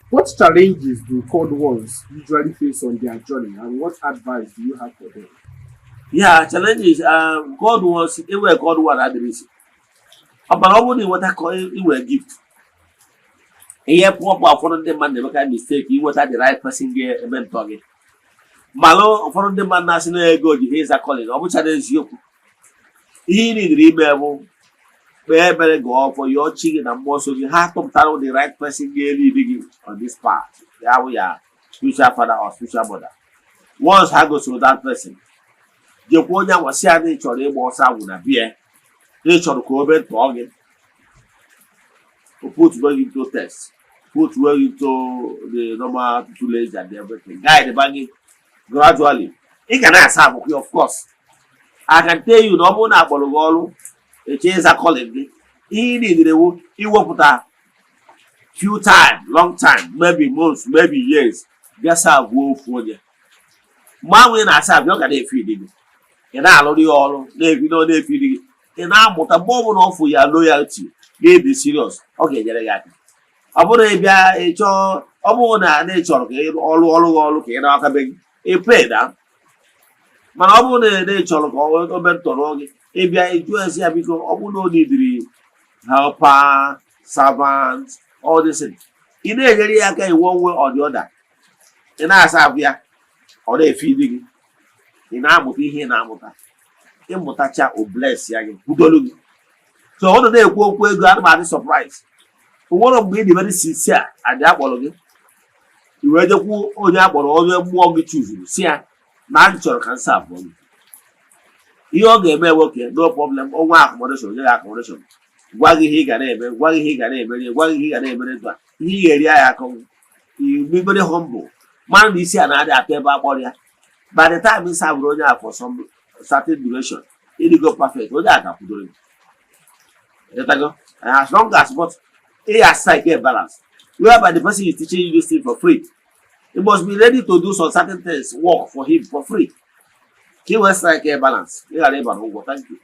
What challenges do cold ones usually face on their journey, and what advice do you have for them? Yeah, challenges. God wants anywhere God want address. But I wouldn't what I call it gift. Here, poor for the man never can mistake. You what the right person get a mentor. Malo for the man national good. Here's a calling. Of which challenge you. He need remember. Where go for your chicken and most of you have to tell the right person get leading on this part. Yeah, we are spiritual father or spiritual mother. Once I go to that person. Japonia was saying nature they was out with a beer. Nature to cover talking. To put well into test. Put well into the normal tutelage and everything. Guide the banging gradually. It can ask of course. I can tell you no more about a chance a calling. He needed he worked a few time, long time, maybe months, maybe years. Just have go for you. Man when I said look at it feeding. And I already all if you know they feeding. And I'm what a moment off for your loyalty. They be serious. Okay, there I got it. I want to be a child. I want a nature. Okay, all okay. And I can be a play that. Man, I want a nature. All mentor. If you are influenced here because I want no need the helper, servant, all this thing. In a area, can one way or the other. And I have here, or they feeding. In Amuti here in Amuta. In Mutacha or bless Yagi. So all the day walk where grandma is surprised. For one of me, very sincere at the apology. You were the who on the apple all the mortgage choosing. See, natural can serve for me. You all get me working, no problem. Oh, accommodation, your accommodation. Waggy he got a waggy he got a waggy he got a minute. He area you be very humble. Man, this year another paper body. By the time it's have run out for some certain duration, it go perfect. What that can do it. Go. And as long as what he has psyche balance, whereby the person is teaching you this thing for free, he must be ready to do some certain things, work for him for free. He was psyche balance. He are able to go. Thank you.